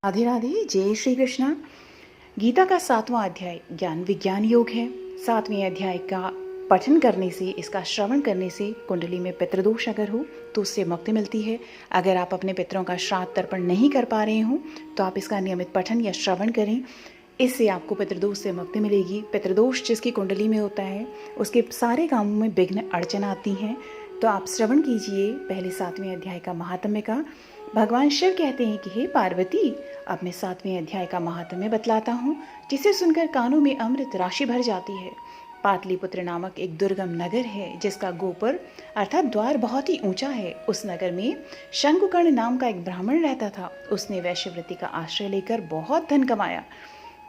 राधे राधे। जय श्री कृष्णा। गीता का 7वां अध्याय ज्ञान विज्ञान योग है। 7वें अध्याय का पठन करने से, इसका श्रवण करने से कुंडली में पितृदोष अगर हो तो उससे मुक्ति मिलती है। अगर आप अपने पितरों का श्राद्ध तर्पण नहीं कर पा रहे हो तो आप इसका नियमित पठन या श्रवण करें। इससे आपको पितृदोष से मुक्ति मिलेगी। पितृदोष जिसकी कुंडली में होता है उसके सारे कामों में विघ्न अड़चन आती हैं। तो आप श्रवण कीजिए पहले 7वें अध्याय का महात्म्य का। भगवान शिव कहते हैं कि हे पार्वती, अब मैं 7वें अध्याय का महात्म्य बतलाता हूँ, जिसे सुनकर कानों में अमृत राशि भर जाती है। पाटलिपुत्र नामक एक दुर्गम नगर है जिसका गोपुर अर्थात द्वार बहुत ही ऊंचा है। उस नगर में शंकुकर्ण नाम का एक ब्राह्मण रहता था। उसने वैश्यवृत्ति का आश्रय लेकर बहुत धन कमाया,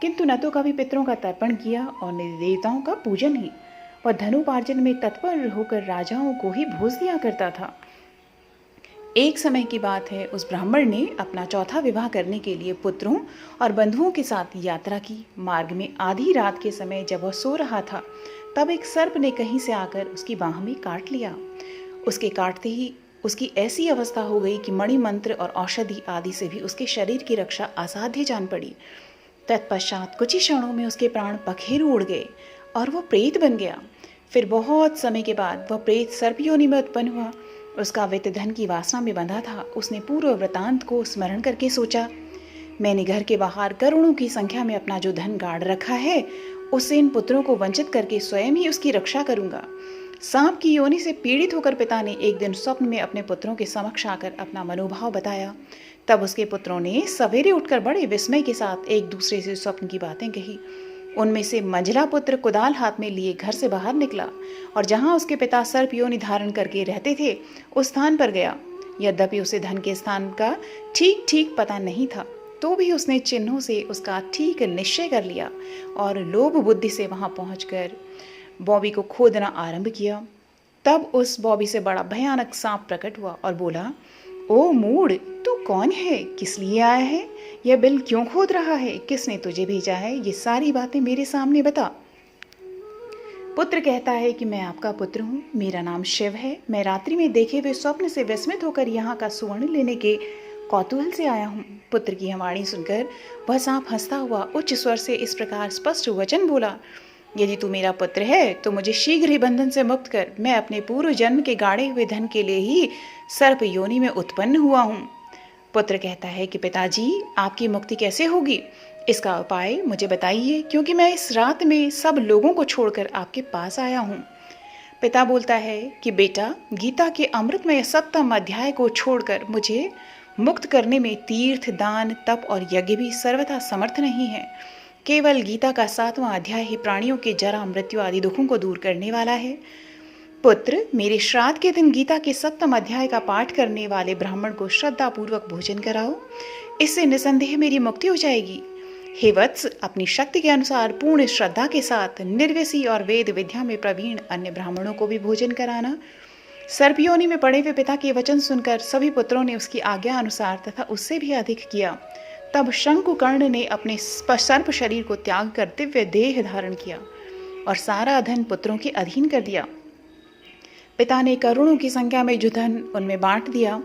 किंतु न तो कभी पितरों का तर्पण किया और न देवताओं का पूजन ही। वह धनोपार्जन में तत्पर होकर राजाओं को ही भोज दिया करता था। एक समय की बात है, उस ब्राह्मण ने अपना चौथा विवाह करने के लिए पुत्रों और बंधुओं के साथ यात्रा की। मार्ग में आधी रात के समय जब वह सो रहा था तब एक सर्प ने कहीं से आकर उसकी बाह में काट लिया। उसके काटते ही उसकी ऐसी अवस्था हो गई कि मणि मंत्र और औषधि आदि से भी उसके शरीर की रक्षा असाध्य जान पड़ी। तत्पश्चात कुछ ही क्षणों में उसके प्राण पखेरु उड़ गए और वह प्रेत बन गया। फिर बहुत समय के बाद वह प्रेत सर्प योनि में उत्पन्न हुआ। उसका वित्त धन की वासना में बंधा था। उसने पूर्व वृतांत को स्मरण करके सोचा, मैंने घर के बाहर करोड़ों की संख्या में अपना जो धन गाड़ रखा है उससे इन पुत्रों को वंचित करके स्वयं ही उसकी रक्षा करूंगा। सांप की योनि से पीड़ित होकर पिता ने एक दिन स्वप्न में अपने पुत्रों के समक्ष आकर अपना मनोभाव बताया। तब उसके पुत्रों ने सवेरे उठकर बड़े विस्मय के साथ एक दूसरे से स्वप्न की बातें कही। उनमें से मंझला पुत्र कुदाल हाथ में लिए घर से बाहर निकला और जहां उसके पिता सर्प योनि धारण करके रहते थे उस स्थान पर गया। यद्यपि उसे धन के स्थान का ठीक ठीक पता नहीं था, तो भी उसने चिन्हों से उसका ठीक निश्चय कर लिया और लोभ बुद्धि से वहां पहुंचकर बॉबी को खोदना आरंभ किया। तब उस बॉबी से बड़ा भयानक सांप प्रकट हुआ और बोला, ओ मूढ़, तू कौन है? किस लिए आया है? यह बिल क्यों खोद रहा है? किसने तुझे भेजा है? ये सारी बातें मेरे सामने बता। पुत्र कहता है कि मैं आपका पुत्र हूँ, मेरा नाम शिव है। मैं रात्रि में देखे हुए स्वप्न से विस्मित होकर यहाँ का सुवर्ण लेने के कौतूहल से आया हूँ। पुत्र की वाणी सुनकर वह सांप हंसता हुआ उच्च स्वर से इस प्रकार स्पष्ट वचन बोला, यदि तू मेरा पुत्र है तो मुझे शीघ्र ही बंधन से मुक्त कर। मैं अपने पूर्व जन्म के गाड़े हुए धन के लिए ही सर्प योनि में उत्पन्न हुआ हूँ। पुत्र कहता है कि पिताजी, आपकी मुक्ति कैसे होगी? इसका उपाय मुझे बताइए, क्योंकि मैं इस रात में सब लोगों को छोड़कर आपके पास आया हूँ। पिता बोलता है कि बेटा, गीता के अमृतमय 7वें अध्याय को छोड़कर मुझे मुक्त करने में तीर्थ, दान, तप और यज्ञ भी सर्वथा समर्थ नहीं है। केवल गीता का 7वां अध्याय ही प्राणियों के जरा, मृत्यु आदि दुखों को दूर करने वाला है। पुत्र, मेरे श्राद्ध के दिन गीता के 7वें अध्याय का पाठ करने वाले ब्राह्मण को श्रद्धा पूर्वक भोजन कराओ। इससे निसंदेह मेरी मुक्ति हो जाएगी। हे वत्स, अपनी शक्ति के अनुसार पूर्ण श्रद्धा के साथ निर्वसी और वेद विद्या में प्रवीण अन्य ब्राह्मणों को भी भोजन कराना। सर्पयोनि में पड़े हुए पिता के वचन सुनकर सभी पुत्रों ने उसकी आज्ञा अनुसार तथा उससे भी अधिक किया। तब शंकुकर्ण ने अपने सर्प शरीर को त्याग कर दिव्य देह धारण किया और सारा धन पुत्रों के अधीन कर दिया। पिता ने करोड़ों की संख्या में जो धन उनमें बांट दिया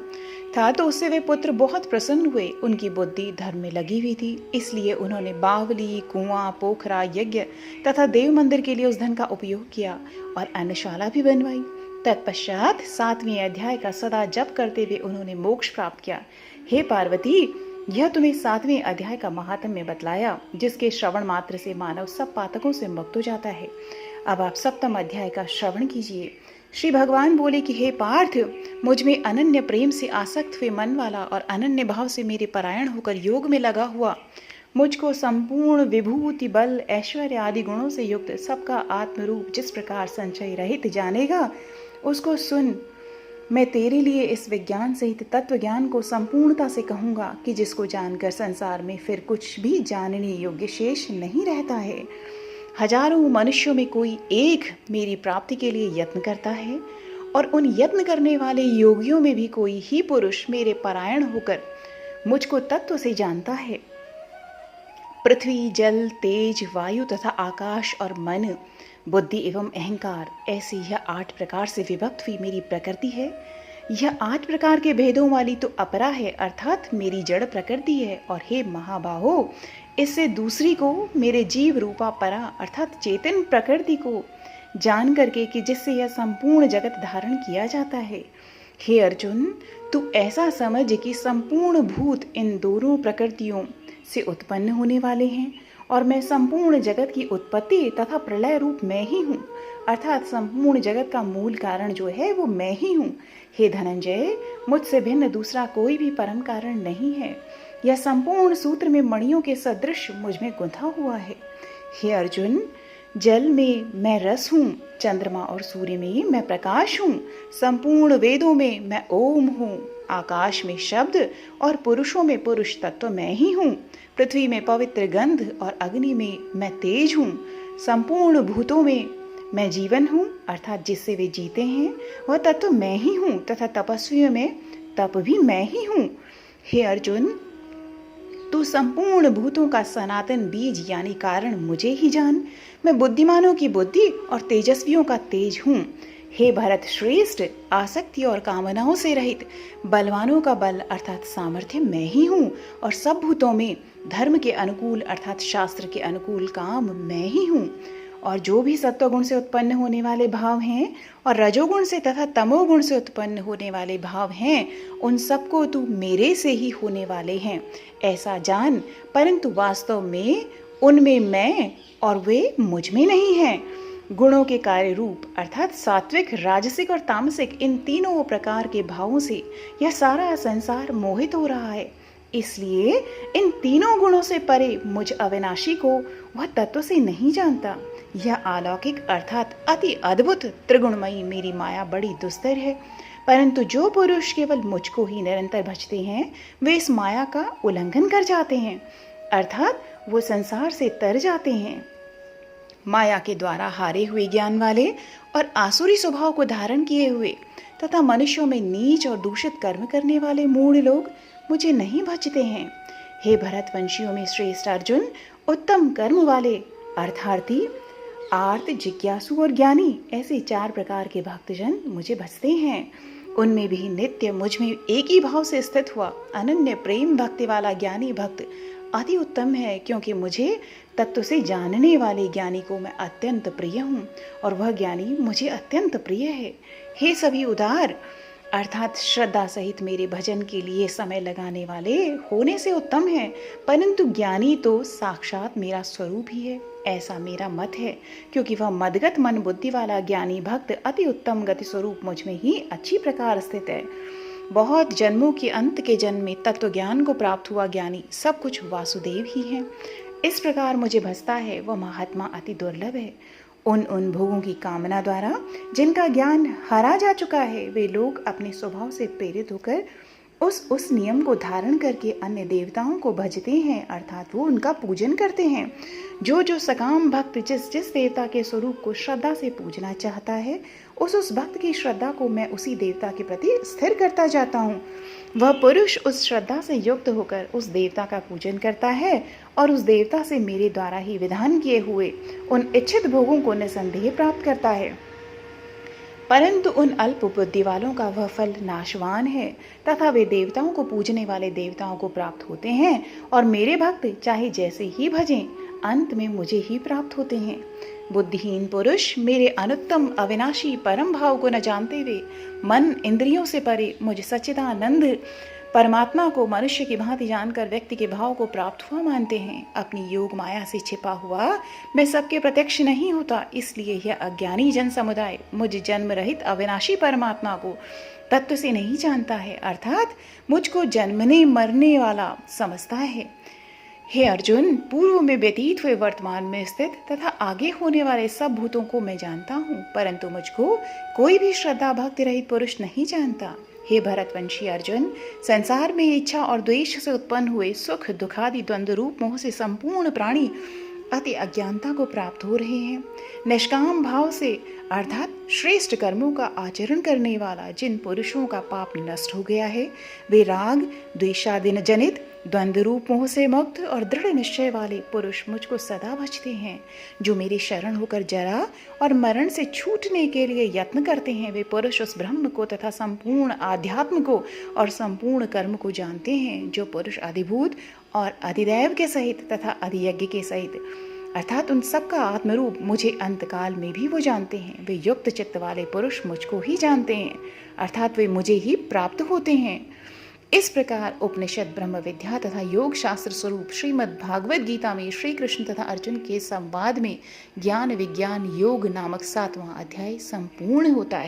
था तो उससे वे पुत्र बहुत प्रसन्न हुए। उनकी बुद्धि धर्म में लगी हुई थी, इसलिए उन्होंने बावली, कुआं, पोखरा, यज्ञ तथा देव मंदिर के लिए उस धन का उपयोग किया और अन्नशाला भी बनवाई। तत्पश्चात 7वें अध्याय का सदा जप करते हुए उन्होंने मोक्ष प्राप्त किया। हे पार्वती, यह तुम्हें 7वें अध्याय का महात्म्य बतलाया, जिसके श्रवण मात्र से मानव सब पातकों से मुक्त हो जाता है। अब आप 7वें अध्याय का श्रवण कीजिए। श्री भगवान बोले कि हे पार्थ, मुझ में अनन्य प्रेम से आसक्त हुए मन वाला और अनन्य भाव से मेरे परायण होकर योग में लगा हुआ, मुझको संपूर्ण विभूति, बल, ऐश्वर्य आदि गुणों से युक्त सबका आत्मरूप जिस प्रकार संचय रहित जानेगा, उसको सुन। मैं तेरे लिए इस विज्ञान सहित तत्व ज्ञान को संपूर्णता से कहूँगा कि जिसको जानकर संसार में फिर कुछ भी जानने योग्य शेष नहीं रहता है। हजारों मनुष्यों में कोई एक मेरी प्राप्ति के लिए यत्न करता है और उन यत्न करने वाले योगियों में भी कोई ही पुरुष मेरे परायण होकर मुझको तत्व से जानता है। पृथ्वी, जल, तेज, वायु तथा आकाश और मन, बुद्धि एवं अहंकार, ऐसी यह 8 प्रकार से विभक्त हुई मेरी प्रकृति है। यह 8 प्रकार के भेदों वाली तो अपरा है, अर्थात मेरी जड़ प्रकृति है। और हे महाबाहो, इससे दूसरी को मेरे जीव रूपा परा अर्थात चेतन प्रकृति को जान करके कि जिससे यह संपूर्ण जगत धारण किया जाता है। हे अर्जुन, तू ऐसा समझ कि संपूर्ण भूत इन दोनों प्रकृतियों से उत्पन्न होने वाले हैं और मैं संपूर्ण जगत की उत्पत्ति तथा प्रलय रूप मैं ही हूँ, अर्थात संपूर्ण जगत का मूल कारण जो है वो मैं ही हूँ। हे धनंजय, मुझसे भिन्न दूसरा कोई भी परम कारण नहीं है। यह संपूर्ण सूत्र में मणियों के सदृश मुझ में गुंथा हुआ है। हे अर्जुन, जल में मैं रस हूँ, चंद्रमा और सूर्य में मैं प्रकाश हूँ, संपूर्ण वेदों में मैं ओम हूँ, आकाश में शब्द और पुरुषों में पुरुष तत्व मैं ही हूँ, पृथ्वी में पवित्र गंध और अग्नि में मैं तेज हूँ, संपूर्ण भूतों में मैं जीवन हूँ अर्थात जिससे वे जीते हैं वह तत्व मैं ही हूँ तथा तपस्वियों में तप भी मैं ही हूँ। हे अर्जुन, तू संपूर्ण भूतों का सनातन बीज यानी कारण मुझे ही जान। मैं बुद्धिमानों की बुद्धि और तेजस्वियों का तेज हूँ। हे भरत श्रेष्ठ, आसक्ति और कामनाओं से रहित बलवानों का बल अर्थात सामर्थ्य मैं ही हूँ और सब भूतों में धर्म के अनुकूल अर्थात शास्त्र के अनुकूल काम मैं ही हूँ। और जो भी सत्वगुण से उत्पन्न होने वाले भाव हैं और रजोगुण से तथा तमोगुण से उत्पन्न होने वाले भाव हैं, उन सबको तू मेरे से ही होने वाले हैं ऐसा जान, परंतु वास्तव में उनमें मैं और वे मुझ में नहीं हैं। गुणों के कार्य रूप अर्थात सात्विक, राजसिक और तामसिक इन तीनों प्रकार के भावों से यह सारा संसार मोहित हो रहा है। इसलिए इन तीनों गुणों से परे मुझ अविनाशी को वह तत्व से नहीं जानता। यह अलौकिक अर्थात अति अद्भुत त्रिगुणमयी मेरी माया बड़ी दुस्तर है, परंतु जो पुरुष केवल मुझको ही निरंतर भजते हैं वे इस माया का उल्लंघन कर जाते हैं अर्थात वो संसार से तर जाते हैं। माया के द्वारा हारे हुए ज्ञान वाले और आसुरी स्वभाव को धारण किए हुए तथा मनुष्यों में नीच और दूषित कर्म करने वाले मूढ़ लोग मुझे नहीं भजते हैं। हे भरतवंशियों में श्रेष्ठ अर्जुन, उत्तम कर्म वाले अर्थार्थी, आर्त, जिज्ञासु और ज्ञानी ऐसे 4 प्रकार के भक्तजन मुझे भजते हैं। उनमें भी नित्य मुझ में एक ही भाव से स्थित हुआ अनन्य प्रेम भक्ति वाला ज्ञानी भक्त अति उत्तम है, क्योंकि मुझे तत्व से जानने वाले ज्ञानी को मैं अत्यंत प्रिय हूँ और वह ज्ञानी मुझे अत्यंत प्रिय है। हे सभी उदार अर्थात श्रद्धा सहित मेरे भजन के लिए समय लगाने वाले होने से उत्तम है, परंतु ज्ञानी तो साक्षात मेरा स्वरूप ही है ऐसा मेरा मत है, क्योंकि वह मदगत मन बुद्धि वाला ज्ञानी भक्त अति उत्तम गति स्वरूप मुझ में ही अच्छी प्रकार स्थित है। बहुत जन्मों के अंत के जन्म में तत्व ज्ञान को प्राप्त हुआ ज्ञानी सब कुछ वासुदेव ही है। इस प्रकार मुझे भजता है वह महात्मा अति दुर्लभ है। उन भोगों की कामना द्वारा जिनका ज्ञान हरा जा चुका है वे लोग अपने स्वभाव से प्रेरित होकर उस नियम को धारण करके अन्य देवताओं को भजते हैं अर्थात वो उनका पूजन करते हैं। जो सकाम भक्त जिस देवता के स्वरूप को श्रद्धा से पूजना चाहता है उस भक्त की श्रद्धा को मैं उसी देवता के प्रति स्थिर करता जाता हूँ। वह पुरुष उस श्रद्धा से युक्त होकर उस देवता का पूजन करता है और उस देवता से मेरे द्वारा ही विधान किए हुए उन इच्छित भोगों को निसंदेह प्राप्त करता है। परंतु उन अल्प बुद्धि वालों का वह फल नाशवान है तथा वे देवताओं को पूजने वाले देवताओं को प्राप्त होते हैं और मेरे भक्त चाहे जैसे ही भजें अंत में मुझे ही प्राप्त होते हैं। बुद्धिहीन पुरुष मेरे अनुत्तम अविनाशी परम भाव को न जानते हुए मन इंद्रियों से परे मुझ सच्चिदानंद परमात्मा को मनुष्य की भांति जानकर व्यक्ति के भाव को प्राप्त हुआ मानते हैं। अपनी योग माया से छिपा हुआ मैं सबके प्रत्यक्ष नहीं होता, इसलिए यह अज्ञानी जन समुदाय मुझ जन्म रहित अविनाशी परमात्मा को तत्व से नहीं जानता है अर्थात मुझको जन्मने मरने वाला समझता है। हे अर्जुन, पूर्व में व्यतीत हुए वर्तमान में स्थित तथा आगे होने वाले सब भूतों को मैं जानता हूँ, परंतु मुझको कोई भी श्रद्धा भक्ति रहित पुरुष नहीं जानता। हे भरतवंशी अर्जुन, संसार में इच्छा और द्वेष से उत्पन्न हुए सुख दुखादि द्वंद्व रूप मोह से संपूर्ण प्राणी अति अज्ञानता को प्राप्त हो रहे हैं। निष्काम भाव से अर्थात श्रेष्ठ कर्मों का आचरण करने वाला जिन पुरुषों का पाप नष्ट हो गया है वे राग द्वेषादि जनित द्वंद्व रूप मोह से मुक्त और दृढ़ निश्चय वाले पुरुष मुझको सदा भजते हैं। जो मेरी शरण होकर जरा और मरण से छूटने के लिए यत्न करते हैं, वे पुरुष उस ब्रह्म को तथा संपूर्ण आध्यात्म को और संपूर्ण कर्म को जानते हैं। जो पुरुष अधिभूत और अधिदैव के सहित तथा अधियज्ञ के सहित अर्थात उन सबका आत्मरूप मुझे अंतकाल में भी वो जानते हैं, वे युक्त चित्त वाले पुरुष मुझको ही जानते हैं, अर्थात वे मुझे ही प्राप्त होते हैं। इस प्रकार उपनिषद, ब्रह्म विद्या तथा योग शास्त्र स्वरूप श्रीमद् भागवत गीता में श्री कृष्ण तथा अर्जुन के संवाद में ज्ञान विज्ञान योग नामक 7वां अध्याय संपूर्ण होता है।